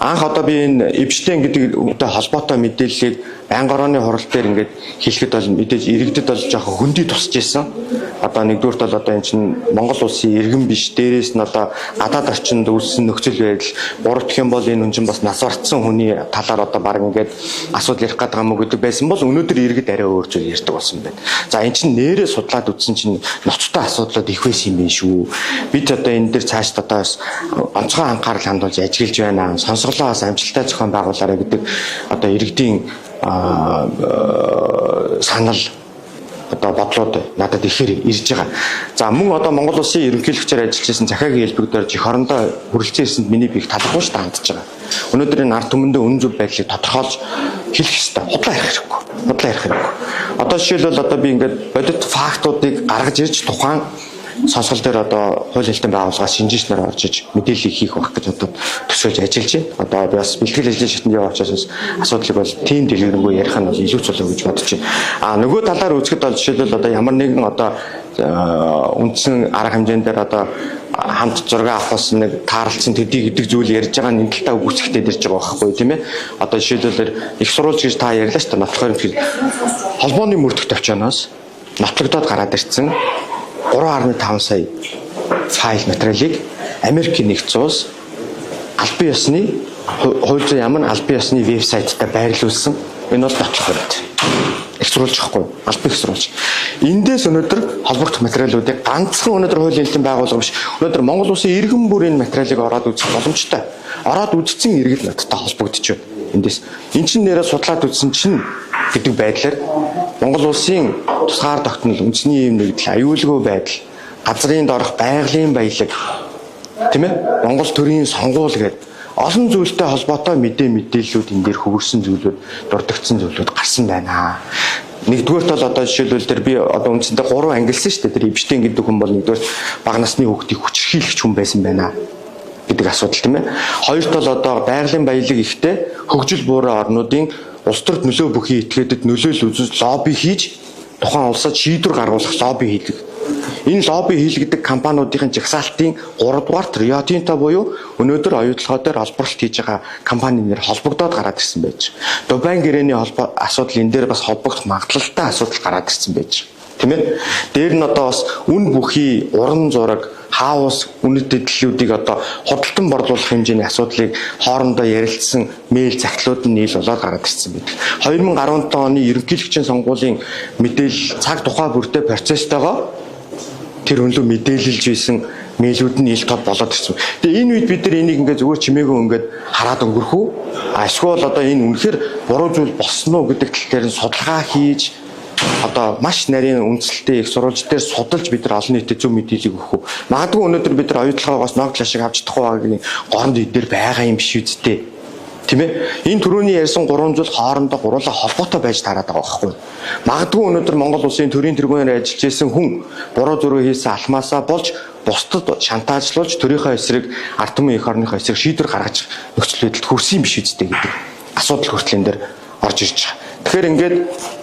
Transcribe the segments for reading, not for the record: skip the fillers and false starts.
анх одоо би энэ Эпштейн гэдэг үүнтэй холбоотой мэдээллийг байнга орооны хурал дээр ингээд хэлэхэд бол мэдээж иргэдэд бол жоохон хөндөй тусч ийсэн. Одоо нэгдүгürt бол одоо эн чинь Монгол улсын иргэн биш, дээрээс нь одоо гадаад орчинд үүссэн нөхцөл байдал, гуравдах юм бол энэ хүн чинь бас нас барцсан хүний талаар одоо баг ингээд асуудал ярих гэдэг юм уу гэдэг байсан бол өнөөдөр иргэд арай өөр зүйл ярьдаг болсон байна. За эн чинь нэрээ судлаад үзсэн чинь ноцтой асуудлууд их байсан юм байна шүү. Бид одоо энэ дээр цаашд одоо бас онцгой анхаарал хандуулж ажиглаж байна. Сонсголоо бас амжилттай зохион байгуулаарай гэдэг одоо иргэдийн санал одоо бодлоод надад ихээр ирж байгаа. За мөн одоо Монгол улсын ерөнхийлөгчөөр ажиллаж байсан захиагийн хэлбэг дээр жих орондоо хүрэлцэн ирсэнд миний бих талахгүй ш хандж байгаа. Өнөөдөр энэ ард түмэндээ үнэн зөв байдлыг тодорхойлж хэлэх ёстой. Худлаа ярих хэрэггүй. Худлаа ярих хэрэггүй. Одоо жишээлбэл одоо би ингээд бодит фактуудыг гаргаж ирж тухайн сонсгол дээр одоо хууль хэлтэн байгууллагаас шинжээч нар орж иж мэдээлэл хийх байх гэж одоо төсөөлж ажиллаж байна. Одоо би бас бэлтгэл ажлын шатнд явж учраас асуудлыг бол тийм дэлгэрэнгүй ярих нь бол илүү чулуу гэж бодож байна. Нөгөө талаар үзэхэд бол жишээлбэл одоо ямар нэгэн одоо үндсэн арга хэмжээндээр одоо хамт зураг авахс нэг таарлцсан төдий гэдэг зүйл ярьж байгаа нэг талтаа үгүйсэхтэй дэрж байгаа байхгүй тийм ээ. Одоо жишээлбэл их сурвалж гэж та ярьлаа шүү дээ. Нотлохоор ихэд холбооны мөрдөгт очиноос нотлогдоод гараад ирсэн 3.5 сая файл материалыг Америкийн нэгдсэн улс албан ёсны хууль зүйн яам нь албан ёсны вебсайтаар байрлуулсан. Энэ бол нотлох байд. Их сурвалж гэхгүй албан их сурвалж. Эндээс өнөөдөр холбогдох материалуудыг ганцхан өнөөдөр хуулийн хэлтэн байгууллага биш. Өнөөдөр Монгол улсын иргэн бүрийн материалыг ороод үзэх боломжтой. Ороод үзсэн иргэд надтай холбогдож байна. Эндээс эн чинь нэрээ судлаад үзсэн чинь гэдэг байдлаар Монгол улсын тусгаар тогтнол үндэсний юм нэгдэл аюулгүй байдал газрын доорх байгалийн баялаг тийм ээ Монгол төрийн сонгуул гэдэг олон зүйлтэй холбоотой мэдээллүүд энэ дээр хөвөрсөн зүйлүүд дурддагдсан зүйлүүд гарсан байна. Нэгдүгээрт бол одоо жишээлбэл тэр би одоо үндсэндээ 3 ангилсан шүү дээ. Тэр Эпштейн гэдэг хүн бол нэгдүгээр бага насны хүүхдийг хүчрхийлэгч хүн байсан байна гэдэг асуудал тийм ээ. Хоёрт бол одоо байгалийн баялаг ихтэй хөгжил буурай орнуудын улс төрд нөлөө бүхий этгээдэд нөлөөлөл үзүүлж лобби хийж тухайн улсад шийдвэр гаргуулах лобби хийдэг. Энэ лобби хийлгдэг компаниудын жагсаалтын 3 дугаарт Rio Tinto буюу өнөөдөр оюутлогоо дээр олборлолт хийж байгаа компани нэр холбогдоод гараад ирсэн байж. Дубайн гэрээний асуудал энэ дээр бас холбогдох магадлалтай асуудал гараад ирсэн байж. Тийм ээ. Дээр нь одоо бас үн бүхий уран зураг хаус үнэт дэлхүүдийг одоо худалдан борлуулах хэмжээний асуудлыг хоорондоо ярилцсан мэйл захидлууд нь нийл болоод гараад ирсэн байдаг. 2017 оны ерөнхийлөгчийн сонгуулийн мэдээлэл цаг тухай бүртээ процесстойгоо тэр өнлөө мэдээлэлж ийсэн мэйлүүд нь ил тод болоод ирсэн. Тэгээ энэ үед бид нар энийг ингээд зүгээр чимээгүй ингээд хараад өнгөрөх үү? Эсвэл одоо энэ үнэхээр буруу зүйл болсон уу гэдэг тал дээр нь судалгаа хийж одоо маш нарийн үндэслэлтэй их сурвалж дээр судалж бид нар олон нийтэд зөв мэдээлэл өгөх үү. Магадгүй өнөөдөр бид нар оюутлогоос ногдлоо шиг авч чадахгүй байгаагийн горонд эдгээр байгаа юм биш үсттэй. Тийм ээ. Энэ түрүүний ярьсан 3 зүйл хоорондоо гурлаа холбоотой байж тараад байгаа байхгүй. Магадгүй өнөөдөр Монгол улсын төрийн тэргүүнээр ажиллаж исэн хүн буруу зөрөө хийсэн алхмаасаа болж бусдад шантаажлуулж төрийнхөө эсрэг ард түмэн эх орныхоо эсрэг шийдвэр гаргаж нөхцөл байдалд хүрсэн юм биш үсттэй гэдэг асуудал хүртэл энэ дээр орж ирж байгаа. Тэгэхээр ингээд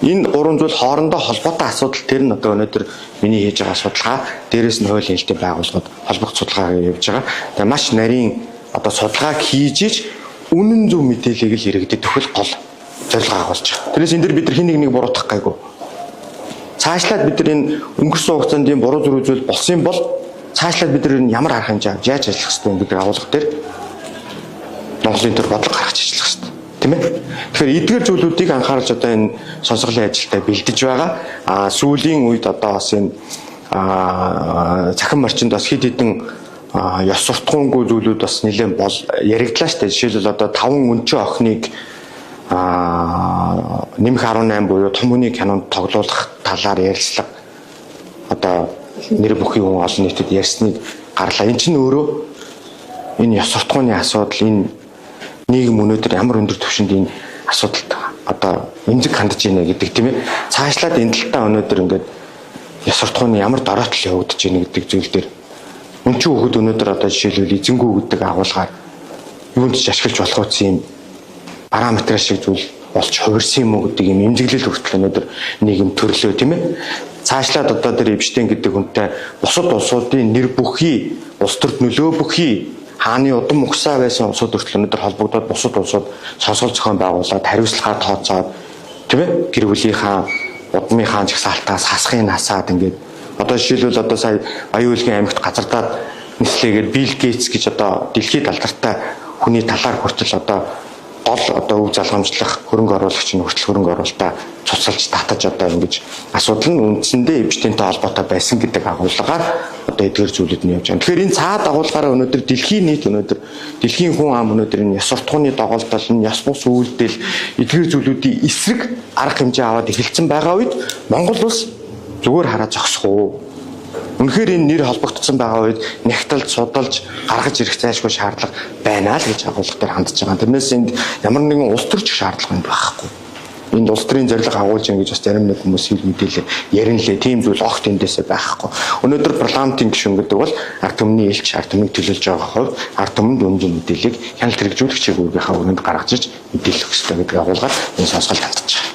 энэ 3 зүйл хоорондоо холбоотой асуудал тэр нь одоо өнөөдөр миний хийж байгаа судалгаа дээрээс нь хуулийн хэлтийн байгууллагууд холбогд судалгаа явьж байгаа. Тэгээ маш нарийн одоо судалгааг хийж иж үнэн зөв мэдээллийг л иргэдэд өгөх гол зорилго агуулж байгаа. Тэрээс энэ дэр бид нар хин нэг буруутгах гайгүй. Цаашлаад бид нар энэ өнгөрсөн хугацаанд ийм буруу зөрүү зүйл болсон бол цаашлаад бид нар энэ ямар арга хэмжээ авч яаж ажиллах ёстой гэдэг агуулга дээр Монголын төр бодлого гаргаж ажиллах ёстой. Тийм ээ. Тэгэхээр эдгээр зүйлүүдийг анхаарч одоо энэ сонсголын ажилдаа бэлдэж байгаа. Сүүлийн үед одоо бас энэ цахим орчинд бас хэд хэдэн ёс суртахуунгүй зүйлүүд бас нэлээд яригдлаа шүү дээ. Жишээлбэл одоо 5 өнчөө охиныг нэмэх 18 буюу том хүний кинонд тоглуулах талаар ярилцлага одоо нэр бүхий хүн олон нийтэд ярьсныг гарлаа. Энэ чинь өөрөө энэ ёс суртахууны асуудал энэ нийгэм өнөөдөр ямар өндөр түвшинд энэ асуудалд одоо эмзэг хандж байна гэдэг тийм ээ. Цаашлаад энэ талтаа өнөөдөр ингээд ёс суртахууны ямар дороотл явагдаж байна гэдэг зүйл дээр өнчөө хөхөд өнөөдөр одоо жишээлбэл эзэнгүү гэдэг агуулгаар юунд ч ашиглаж болох үс юм параметр шиг зүйл болж хувирсан юм уу гэдэг юм эмзэглэл хүртэл өнөөдөр нийгэм төрлөө тийм ээ. Цаашлаад одоо тэр Эпштейн гэдэг хүнтэй бусад улсуудын нэр бүхий улс төрд нөлөө бүхий хааны удам угсаа байсан улсууд хүртэл өнөөдөр холбогдоод бусад улсууд сонсгол зохион байгуулаад хариуцлагаа тооцоод тийм ээ гэр бүлийн хаан удмын хаан жагсаалтаас хасхын насаад ингээд одоо жишээлбэл одоо сая Аюулгийн аймагт газардаад нислээгээд Билл Гейтс гэж одоо дэлхийд алдартай хүний талаар хүртэл одоо гол одоо өв залгамжлах хөрөнгө оруулагч нь хүртэл хөрөнгө оруулалтаа цуцалж татаж одоо ингэж асуудал нь үндсэндээ эвжтэнтэй холбоотой байсан гэдэг агуулгаар одоо эдгээр зүйлүүд нь явж байгаа. Тэгэхээр энэ цаад агуулгаараа өнөөдөр дэлхийн нийт өнөөдөр дэлхийн хүн ам өнөөдөр энэ ёс суртахууны доголдол нь ёс бус үйлдэл эдгээр зүйлүүдийн эсрэг арга хэмжээ аваад эхэлсэн байгаа үед Монгол улс зүгээр хараа зогсох уу? Үнэхээр энэ нэр холбогдсон байгаа үед нягтлж судалж гаргаж ирэх зайлшгүй шаардлага байна л гэж агуулга дээр хандж байгаа. Тэрнээс энд ямар нэгэн улс төрч шаардлага нь байхгүй. Энд улс төрийн зорилго агуулж байгаа гэж бас зарим нэг хүмүүс хэл мэдээлээ яринлээ. Тийм зүйл огт эндээсээ байхгүй. Өнөөдөр парламентын гишүүн гэдэг бол ард түмний элч ард түмнийг төлөөлж байгаа хувь ард түмэнд үнэн мэдээллийг хяналт хэрэгжүүлэгчийн үүргийнхаа өрөөнд гаргаж иж мэдээлэх ёстой гэдэг агуулгаар энэ сонсголт хандж байгаа.